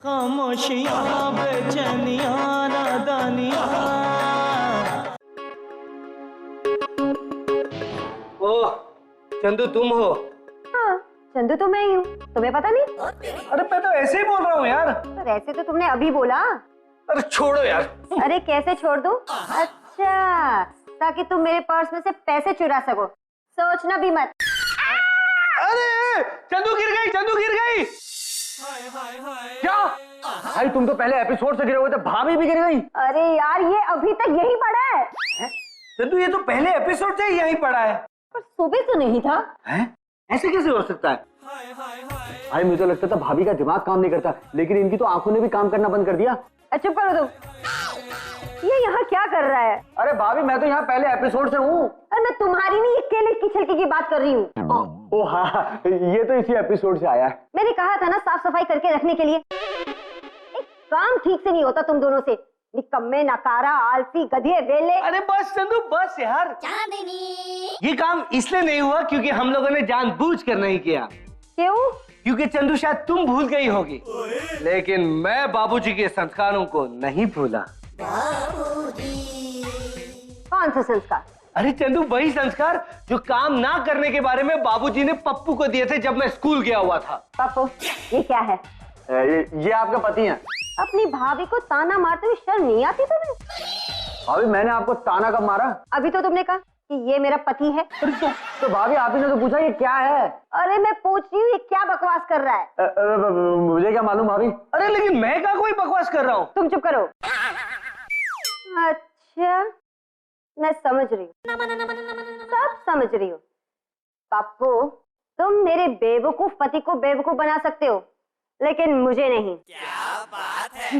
खामोशियां बेचैनियां नादानियां। ओह चंदू तुम हो? हाँ चंदू तो मैं ही हूँ, तुम्हें पता नहीं? अरे मैं तो ऐसे ही बोल रहा हूँ यार। पर ऐसे तो तुमने अभी बोला। अरे छोड़ो यार। अरे कैसे छोड़ दूँ? अच्छा ताकि तुम मेरे पर्स में से पैसे चुरा सको, सोचना भी मत। अरे चंदू गिर गई, चंदू गिर गई। क्या भाई, तुम तो पहले एपिसोड से गिरे हुए थे, भाभी भी गिर गई। अरे यार ये अभी तक यही पड़ा है। चंदू ये तो पहले एपिसोड से यही पड़ा है। पर सुबह तो नहीं था। हैं? ऐसे कैसे हो सकता है? भाई मुझे लगता था भाभी का दिमाग काम नहीं करता, लेकिन इनकी तो आंखों ने भी काम करना बंद कर दिया। चुप करो तुम, ये यहाँ क्या कर रहा है? अरे भाभी मैं तो यहाँ पहले एपिसोड से हूँ। अरे मैं तुम्हारी नहीं, केले की छिलके की बात कर रही हूँ। ओ हाँ, ये तो इसी एपिसोड से आया है। मैंने कहा था ना साफ सफाई करके रखने के लिए। एक काम ठीक से नहीं होता तुम दोनों से, निकम्मे, नकारा, आलसी, गधे, वेले। अरे बस चंदू बस यार। ये काम इसलिए नहीं हुआ क्योंकि हम लोगों ने जानबूझकर नहीं किया। क्यों? क्योंकि चंदू शायद तुम भूल गई होगी, लेकिन मैं बाबूजी के संस्कारों को नहीं भूला। कौन सा संस्कार? अरे चंदू वही संस्कार जो काम ना करने के बारे में बाबूजी ने पप्पू को दिए थे जब मैं स्कूल गया हुआ था। पप्पू ये क्या है? ये आपका पति है। अपनी भाभी को ताना मारते हुए शर्म नहीं आती तुम्हें? भाभी मैंने आपको ताना कब मारा? अभी तो तुमने कहा कि ये मेरा पति है। तो भाभी आप ही ने तो पूछा ये क्या है। अरे मैं पूछ रही हूँ ये क्या बकवास कर रहा है? मुझे क्या मालूम भाभी। अरे लेकिन मैं क्या कोई बकवास कर रहा हूँ। तुम चुप करो। अच्छा मैं समझ रही हूँ, सब समझ रही हूँ। पप्पू तुम मेरे बेवकूफ पति को बेवकूफ बना सकते हो, लेकिन मुझे नहीं। क्या बात है।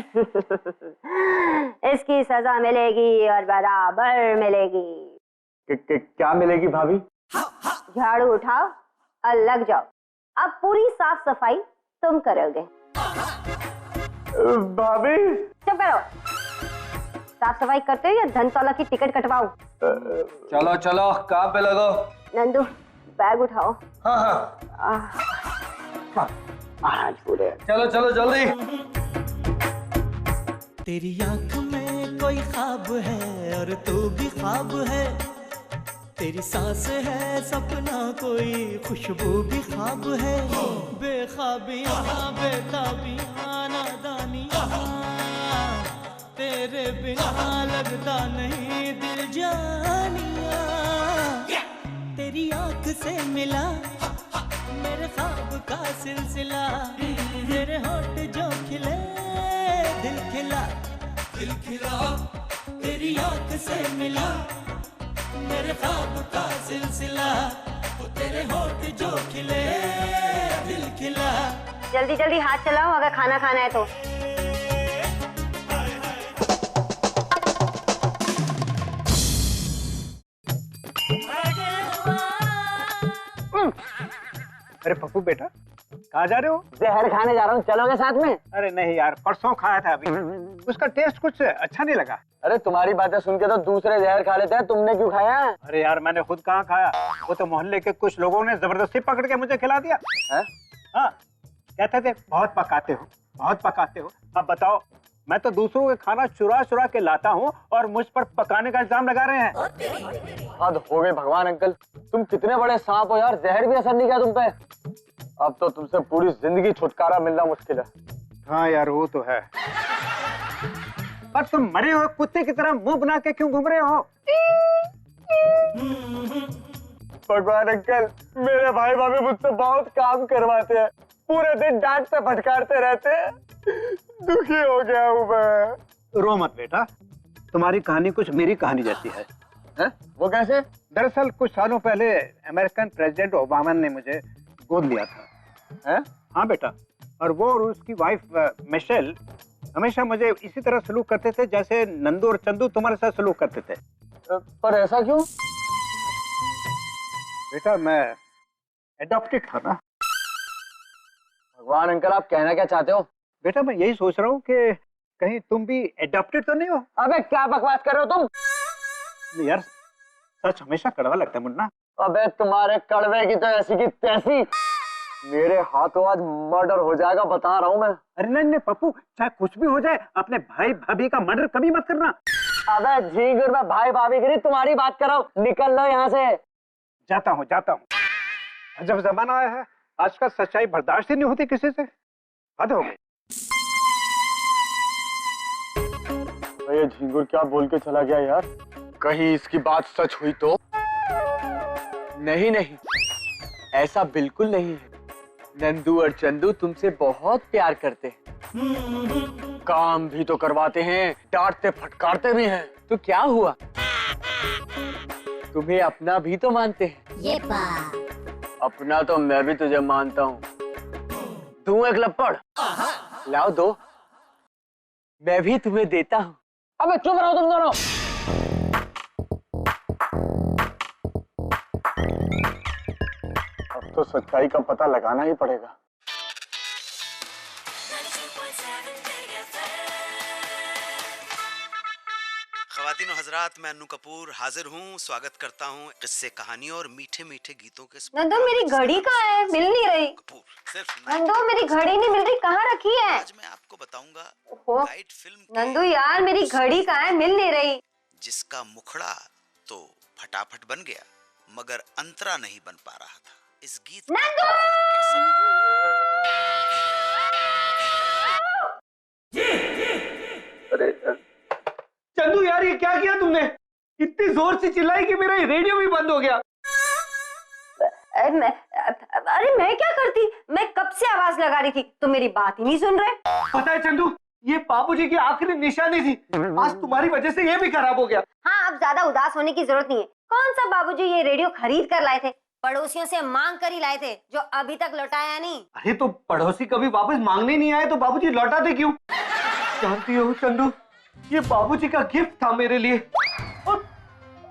इसकी सजा मिलेगी और बराबर मिलेगी। क्या मिलेगी भाभी? झाड़ू उठाओ और लग जाओ, अब पूरी साफ सफाई तुम करोगे। भाभी चुप करो। साफ सफाई करते हो या धनतौला की टिकट कटवाऊं? चलो चलो काम पे लगो। नंदू बैग उठाओ। हाँ हाँ आज पूरे चलो चलो जल्दी। तेरी आंख में कोई ख्वाब है और तू भी ख्वाब है, तेरी सांस है सपना कोई खुशबू भी ख्वाब है। बेख्वाबियां बेताबियां नादानियां, तेरे बिना लगता नहीं दिल जानिया। तेरी आंख से मिला मेरे ख्वाब का सिलसिला, तेरे होठ जो खिले दिल खिला, दिल खिला। तेरी आंख से मिला मेरे ख्वाब का सिलसिला, तेरे होठ जो खिले दिल खिला। जल्दी जल्दी हाथ चलाओ अगर खाना खाना है तो। अरे पप्पू बेटा कहाँ जा रहे हो? जहर खाने जा रहा हूँ, चलोगे साथ में? अरे नहीं यार, परसों खाया था अभी, उसका टेस्ट कुछ अच्छा नहीं लगा। अरे तुम्हारी बातें सुन के तो दूसरे जहर खा लेते हैं, तुमने क्यों खाया? अरे यार मैंने खुद कहाँ खाया, वो तो मोहल्ले के कुछ लोगों ने जबरदस्ती पकड़ के मुझे खिला दिया। हाँ कहते थे बहुत पकाते हो, बहुत पकाते हो। अब बताओ, मैं तो दूसरों के खाना चुरा चुरा के लाता हूँ और मुझ पर पकाने का इल्जाम लगा रहे हैं। हद हो गई भगवान अंकल, तुम कितने बड़े सांप हो यार, जहर भी असर नहीं किया तुम पे। अब तो तुमसे पूरी जिंदगी छुटकारा मिलना मुश्किल है। हाँ यार वो तो है, पर तुम मरे हुए कुत्ते की तरह मुंह बना के क्यों घूम रहे हो? भगवान अंकल, मेरे भाई भाभी मुझसे बहुत काम करवाते हैं, पूरे दिन डांटते फटकारते रहते हैं, दुखी हो गया हूँ मैं। रो मत बेटा, तुम्हारी कहानी कुछ मेरी कहानी जैसी है। वो कैसे? दरअसल कुछ सालों पहले अमेरिकन प्रेसिडेंट ओबामा ने मुझे गोद लिया था। हाँ बेटा, और वो और उसकी वाइफ मिशेल हमेशा मुझे इसी तरह सलूक करते थे जैसे नंदू और चंदू तुम्हारे साथ सलूक करते थे। पर ऐसा क्यों? बेटा मैं एडॉप्टेड था ना। भगवान अंकल, आप कहना क्या चाहते हो? बेटा मैं यही सोच रहा हूँ कि कहीं तुम भी एडॉप्टेड तो नहीं हो। अबे क्या बकवास कर रहे हो तुम? यार सच हमेशा कड़वा लगता है मुन्ना। अबे तुम्हारे कड़वे की तो ऐसी की तैसी। मेरे हाथों आज मर्डर हो जाएगा, बता रहा हूँ मैं। अरे नहीं नहीं पप्पू, चाहे कुछ भी हो जाए, अपने भाई भाभी का मर्डर कभी मत करना। अबे झींगुर, मैं भाई भाभी की तुम्हारी बात कर रहा हूँ, निकल लो यहाँ से। जाता हूँ जाता हूँ। जब जमाना आया है आजकल सच्चाई बर्दाश्त ही नहीं होती किसी से, हद हो गई। ये झींगुर क्या बोल के चला गया यार? कहीं इसकी बात सच हुई तो? नहीं नहीं, ऐसा बिल्कुल नहीं है। नंदू और चंदू तुमसे बहुत प्यार करते हैं, काम भी तो करवाते हैं, डांटते फटकारते भी हैं। तो क्या हुआ, तुम्हें अपना भी तो मानते हैं। ये अपना तो मैं भी तुझे मानता हूँ। दूं एक लपड़? लाओ दो, मैं भी तुम्हें देता हूँ। अबे चुप रहो तुम दोनों। अब तो सच्चाई का पता लगाना ही पड़ेगा। ख़वातीन और हज़रात, मैं अन्नू कपूर हाजिर हूँ। स्वागत करता हूँ किस्से कहानी और मीठे मीठे गीतों के। नंदू मेरी घड़ी कहाँ है, मिल नहीं रही। कपूर, सिर्फ नंदू मेरी घड़ी नहीं मिल रही, कहाँ रखी है? आज मैं आपको बताऊंगा ओहो, गाइड फिल्म नंदू यार मेरी घड़ी कहाँ है, मिल नहीं रही। जिसका मुखड़ा तो फटाफट बन गया मगर अंतरा नहीं बन पा रहा था। इस गीत नंदू! अरे चंदू यार, ये क्या किया तुमने? इतनी जोर से चिल्लाई कि मेरा रेडियो भी बंद हो गया। अरे मैं क्या करती, मैं कब से आवाज लगा रही थी, तुम मेरी बात ही नहीं सुन रहे। पता है चंदू, ये बाबूजी की आखिरी निशानी थी, आज तुम्हारी वजह से ये भी खराब हो गया। हाँ, अब ज्यादा उदास होने की जरूरत नहीं है। कौन सा बाबूजी ये रेडियो खरीद कर लाए थे? पड़ोसियों से मांग कर ही लाए थे, जो अभी तक लौटाया नहीं। अरे तो पड़ोसी कभी वापस मांगने नहीं आए तो बाबूजी लौटाते क्यों? जानती हो चंदू, ये बाबूजी का गिफ्ट था मेरे लिए, और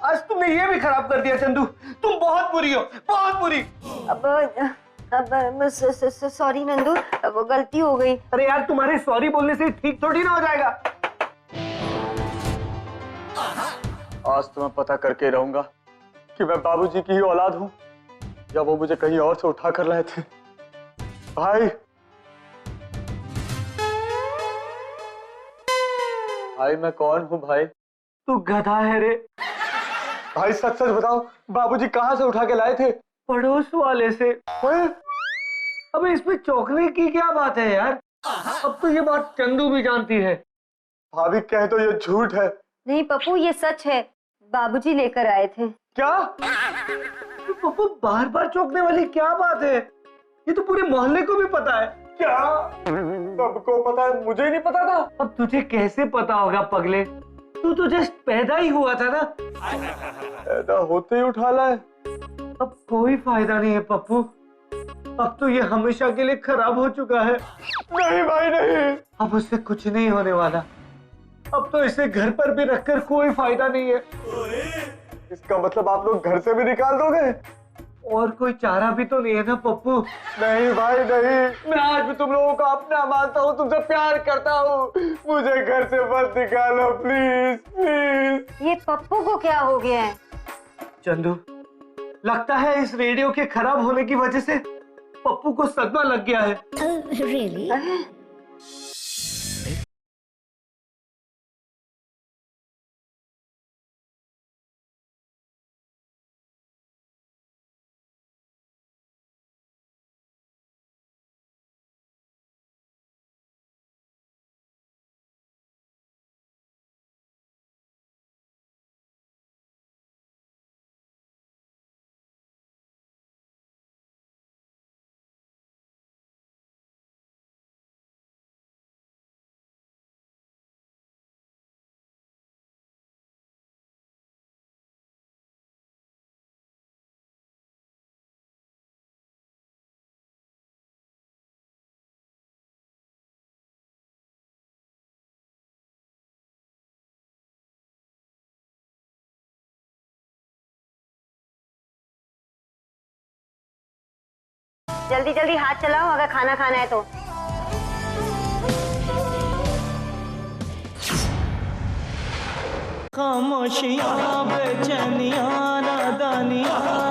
आज तुमने ये भी खराब कर दिया। चंदू तुम बहुत बुरी हो, बहुत बुरी। अब सॉरी नंदू, वो गलती हो गई। अरे यार, तुम्हारे सॉरी बोलने से ठीक थोड़ी ना हो जाएगा। आज तो मैं पता करके रहूंगा कि मैं बाबूजी की ही औलाद हूँ या वो मुझे कहीं और से उठा कर लाए थे। भाई भाई मैं कौन हूँ भाई? तू गधा है रे। भाई सच सच बताओ, बाबूजी कहाँ से उठा के लाए थे? पड़ोस वाले से। अबे इसमें चौंकने की क्या बात है यार? अब तो ये बात चंदू भी जानती है। भाभी कहे तो ये झूठ है। नहीं पप्पू, ये सच है, बाबूजी लेकर आए थे। क्या? पप्पू बार बार चौंकने वाली क्या बात है? ये तो पूरे मोहल्ले को भी पता है। क्या? सबको पता है, मुझे नहीं पता था। अब तुझे कैसे पता होगा पगले? तू तो जस्ट पैदा ही हुआ था ना। पैदा होते ही उठा लाए। अब कोई फायदा नहीं है पप्पू, अब तो ये हमेशा के लिए खराब हो चुका है। नहीं भाई नहीं, अब उससे कुछ नहीं होने वाला। अब तो इसे घर पर भी रखकर कोई फायदा नहीं है। इसका मतलब आप लोग घर से भी निकाल दोगे? और कोई चारा भी तो नहीं है ना पप्पू? नहीं भाई नहीं, मैं आज भी तुम लोगों को अपना मानता हूँ, तुमसे प्यार करता हूँ। मुझे घर से मत निकालो प्लीज प्लीज। ये पप्पू को क्या हो गया है? चंदू, लगता है इस रेडियो के खराब होने की वजह से पप्पू को सदमा लग गया है। really? जल्दी जल्दी हाथ चलाओ अगर खाना खाना है तो। खामोशियां बेचैनियां नादानियां